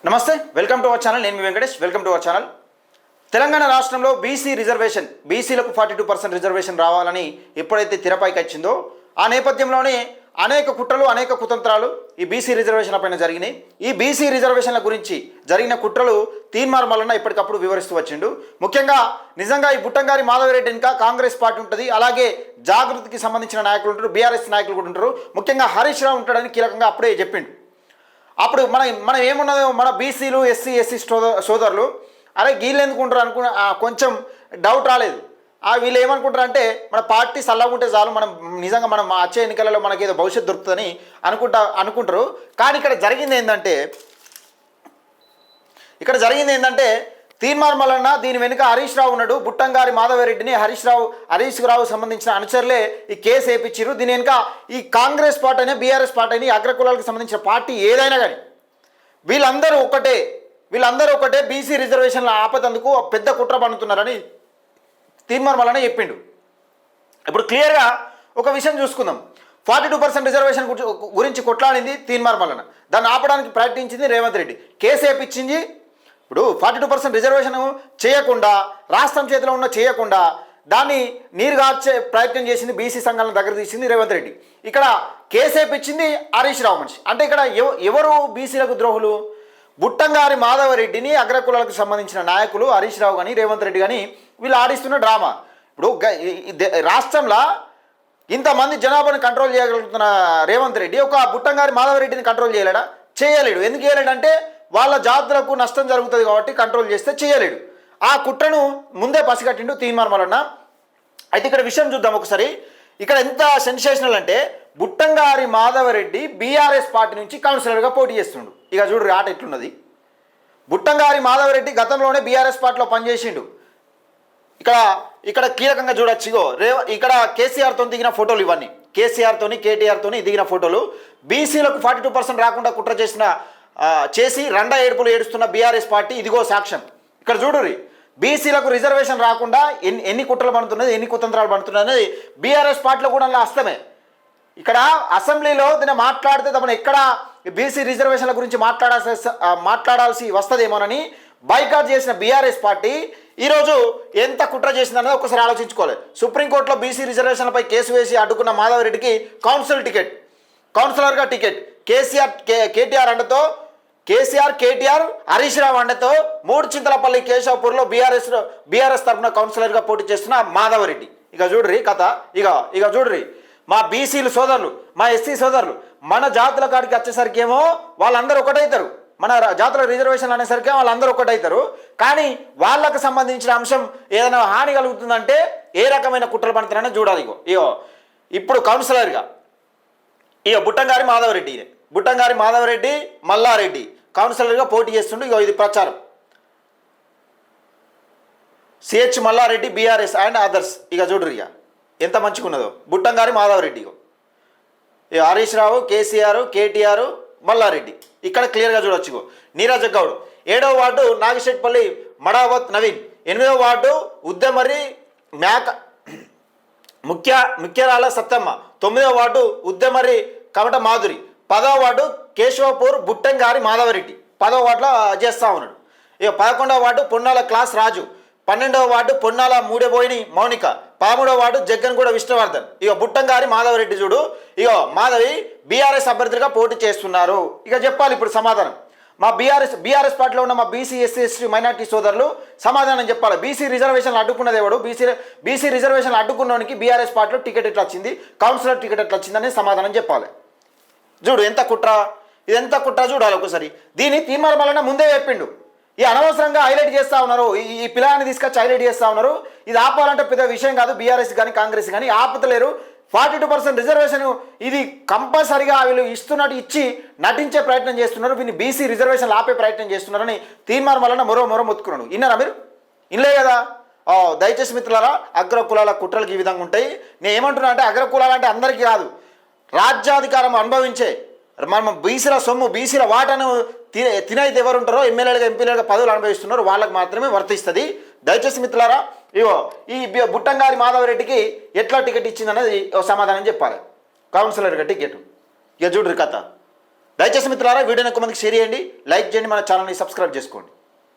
నమస్తే, welcome to our channel. నేను మీ Venkatesh. Welcome to our channel. Telangana రాష్ట్రంలో బీసీ రిజర్వేషన్, బీసీలకు 42% రిజర్వేషన్ రావాలని ఎప్పుడైతే తెరపైకి వచ్చిందో ఆ నేపథ్యంలోనే అనేక కుట్రలు, అనేక కుతంత్రాలు ఈ బీసీ రిజర్వేషన్ల పైన జరిగినాయి. ఈ బీసీ రిజర్వేషన్ల గురించి జరిగిన కుట్రలు తీన్మార్ మల్లన్న ఎప్పటికప్పుడు వివరిస్తూ వచ్చిండు. ముఖ్యంగా నిజంగా ఈ బుట్టంగారి మాధవరెడ్డి ఇంకా కాంగ్రెస్ పార్టీ ఉంటుంది, అలాగే జాగృతికి సంబంధించిన నాయకులు ఉంటారు, బీఆర్ఎస్ నాయకులు కూడా ఉంటారు, ముఖ్యంగా హరీష్ రావు ఉంటాడని కీలకంగా అప్పుడే చెప్పిండు. అప్పుడు మనం ఏమున్నదో మన బీసీలు, ఎస్సీ సోదరులు అరే వీళ్ళు ఎందుకుంటారు కొంచెం డౌట్ రాలేదు. వీళ్ళు ఏమనుకుంటారు అంటే మన పార్టీ సల్లగుంటే చాలు, నిజంగా మనం వచ్చే ఎన్నికలలో మనకి ఏదో భవిష్యత్తు దొరుకుతుందని అనుకుంటారు. కానీ ఇక్కడ జరిగింది ఏంటంటే తీన్మార్ మల్లన్న దీని వెనుక హరీష్ రావు ఉన్నాడు. బుట్టంగారి మాధవరెడ్డిని హరీష్ రావు సంబంధించిన అనుచరులే ఈ కేసు వేయించారు. దీని వెనుక ఈ కాంగ్రెస్ పార్టీ అయినా, బీఆర్ఎస్ పార్టీ అయినా, అగ్రకులాలకు సంబంధించిన పార్టీ ఏదైనా కానీ వీళ్ళందరూ ఒకటే బీసీ రిజర్వేషన్ల ఆపదందుకు పెద్ద కుట్ర పన్నుతున్నారని తీన్మార్ మల్లన్న చెప్పిండు. ఇప్పుడు క్లియర్గా ఒక విషయం చూసుకుందాం. 42% రిజర్వేషన్ గురించి కొట్లాడింది తీన్మార్ మల్లన్న, దాన్ని ఆపడానికి ప్రయత్నించింది రేవంత్ రెడ్డి, కేసు వేయించింది. ఇప్పుడు 42% రిజర్వేషన్ చేయకుండా, రాష్ట్రం చేతిలో ఉన్న చేయకుండా దాన్ని నీరుగార్చే ప్రయత్నం చేసింది, బీసీ సంఘాలను దగ్గర తీసింది రేవంత్ రెడ్డి. ఇక్కడ కేసు వేయించింది హరీష్ రావు మనిషి. అంటే ఇక్కడ ఎవరు బీసీలకు ద్రోహులు? బుట్టంగారి మాధవరెడ్డిని, అగ్రకులాలకు సంబంధించిన నాయకులు హరీష్ రావు కానీ, రేవంత్ రెడ్డి కానీ వీళ్ళు ఆడిస్తున్న డ్రామా. ఇప్పుడు రాష్ట్రంలో ఇంతమంది జనాభాను కంట్రోల్ చేయగలుగుతున్న రేవంత్ రెడ్డి ఒక బుట్టంగారి మాధవరెడ్డిని కంట్రోల్ చేయలేడు. ఎందుకు చేయలేడంటే వాళ్ళ జాతులకు నష్టం జరుగుతుంది కాబట్టి కంట్రోల్ చేస్తే చేయలేడు. ఆ కుట్రను ముందే పసిగట్టిండు తీన్మార్ మల్లన్న. అయితే ఇక్కడ విషయం చూద్దాం ఒకసారి. ఇక్కడ ఎంత సెన్సేషనల్ అంటే బుట్టంగారి మాధవరెడ్డి బీఆర్ఎస్ పార్టీ నుంచి కౌన్సిలర్గా పోటీ చేస్తుండు. ఇక చూడు ఆట ఎట్లున్నది. బుట్టంగారి మాధవరెడ్డి గతంలోనే బీఆర్ఎస్ పార్టీలో పనిచేసిండు. ఇక్కడ కీలకంగా చూడొచ్చు. ఇక్కడ కేసీఆర్తో దిగిన ఫోటోలు ఇవన్నీ, కేటీఆర్తోని దిగిన ఫోటోలు. బీసీలకు 42% రాకుండా కుట్ర చేసి రండా ఏడుపులు ఏడుస్తున్న బీఆర్ఎస్ పార్టీ ఇదిగో సాక్ష్యం. ఇక్కడ చూడుర్రి, బీసీలకు రిజర్వేషన్ రాకుండా ఎన్ని కుట్రలు పడుతున్నది, ఎన్ని కుతంత్రాలు పడుతున్నది అనేది బీఆర్ఎస్ పార్టీలో కూడా హస్తమే. ఇక్కడ అసెంబ్లీలో దీన్ని మాట్లాడితే తమను ఎక్కడ బీసీ రిజర్వేషన్ల గురించి మాట్లాడాల్సి వస్తుందేమోనని బైకాట్ చేసిన బీఆర్ఎస్ పార్టీ ఈరోజు ఎంత కుట్ర చేసిందనేది ఒకసారి ఆలోచించుకోవాలి. సుప్రీంకోర్టులో బీసీ రిజర్వేషన్లపై కేసు వేసి అడ్డుకున్న మాధవరెడ్డికి కౌన్సిలర్గా టికెట్. కేటీఆర్ హరీష్ రావు అండతో మూడుచింతలపల్లి కేశవపూర్లో బీఆర్ఎస్ తరఫున కౌన్సిలర్గా పోటీ చేస్తున్న మాధవరెడ్డి. ఇక చూడ్రి కథ. ఇక చూడ్రి, మా బీసీలు సోదరులు, మా ఎస్సీ సోదరులు మన జాతుల కాడికి వచ్చేసరికి ఏమో వాళ్ళందరూ ఒకటవుతారు, మన జాతుల రిజర్వేషన్లు అనేసరికి వాళ్ళందరూ ఒకటవుతారు. కానీ వాళ్ళకు సంబంధించిన అంశం ఏదైనా హాని కలుగుతుందంటే ఏ రకమైన కుట్రలు పడుతున్నారని చూడాలి. ఇప్పుడు కౌన్సిలర్గా బుట్టంగారి మాధవరెడ్డి మల్లారెడ్డి కౌన్సిలర్గా పోటీ చేస్తుండే. ఇది ప్రచారం. CH Mallareddy BRS and others. ఇక చూడరు ఎంత మంచిగా ఉన్నదో బుట్టంగారి మాధవరెడ్డి. హరీష్ రావు, కేటీఆర్, మల్లారెడ్డి. ఇక్కడ క్లియర్గా చూడొచ్చు. నీరజ గౌడ్ 7వ వార్డు నాగిశెట్పల్లి మడావత్ నవీన్, 8వ వార్డు ఉద్దెమర్రి ముఖ్యరాల సత్తమ్మ, 9వ వార్డు ఉద్దెమర్రి కమట మాధురి, 10వ వార్డు కేశవపూర్ బుట్టంగారి మాధవరెడ్డి 10వ వార్డులో చేస్తూ ఉన్నాడు. 11వ వార్డు పొన్నాల క్లాస్ రాజు, 12వ వార్డు పొన్నాల మూడెబోయిని మౌనిక, 13వ వార్డు జగ్గన్గూడ విష్ణువర్ధన్. బుట్టంగారి మాధవరెడ్డి చూడు, మాధవి బీఆర్ఎస్ అభ్యర్థులుగా పోటీ చేస్తున్నారు. చెప్పాలి ఇప్పుడు సమాధానం. మా బీఆర్ఎస్ పార్టీలో ఉన్న మా బీసీ, ఎస్సీ మైనార్టీ సోదరులు సమాధానం చెప్పాలి. బీసీ రిజర్వేషన్లు అడ్డుకున్నది ఎవడు? బీసీ రిజర్వేషన్లు అడ్డుకున్నోనికి బీఆర్ఎస్ పార్టీలో టికెట్ ఎట్లా వచ్చింది, కౌన్సిలర్ టికెట్ ఎట్లా వచ్చిందని సమాధానం చెప్పాలి. చూడు ఎంత కుట్ర, ఇదెంత కుట్ర చూడాలి ఒకసారి. దీన్ని తీన్మార్ మల్లన్న ముందే చెప్పిండు. అనవసరంగా హైలైట్ చేస్తూ ఉన్నారు, ఈ పిల్లాన్ని తీసుకొచ్చి హైలైట్ చేస్తూ ఉన్నారు. ఇది ఆపాలంటే పెద్ద విషయం కాదు. బీఆర్ఎస్ కానీ కాంగ్రెస్ కానీ ఆపుతలేరు. 42% రిజర్వేషన్ ఇది కంపల్సరిగా వీళ్ళు ఇస్తున్నట్టు ఇచ్చి నటించే ప్రయత్నం చేస్తున్నారు. వీళ్ళు బీసీ రిజర్వేషన్లు ఆపే ప్రయత్నం చేస్తున్నారని తీన్మార్ మల్లన్న మొరో మొత్తుకున్నాడు. విన్నారా మీరు? ఇన్లే కదా. దయచేసి మిత్రులారా, అగ్రకులాల కుట్రలకు ఈ విధంగా ఉంటాయి. నేను ఏమంటున్నా అంటే అగ్రకులాలు అంటే అందరికీ కాదు, రాజ్యాధికారం అనుభవించే మనం బీసీల సొమ్ము, బీసీల వాటను తినైతే ఎవరు ఉంటారో ఎమ్మెల్యేలుగా, ఎంపీలుగా పదవులు అనుభవిస్తున్నారో వాళ్ళకి మాత్రమే వర్తిస్తుంది. దయచేసి మిత్రులారా, ఈ బుట్టంగారి మాధవరెడ్డికి ఎట్లా టికెట్ ఇచ్చిందనేది సమాధానం చెప్పాలి. కౌన్సిలర్గా టికెట్. చూడ్రి కథ. దయచేసి మిత్రులారా వీడియోని ఎక్కువ మందికి షేర్ చేయండి, లైక్ చేయండి, మన ఛానల్ని సబ్స్క్రైబ్ చేసుకోండి.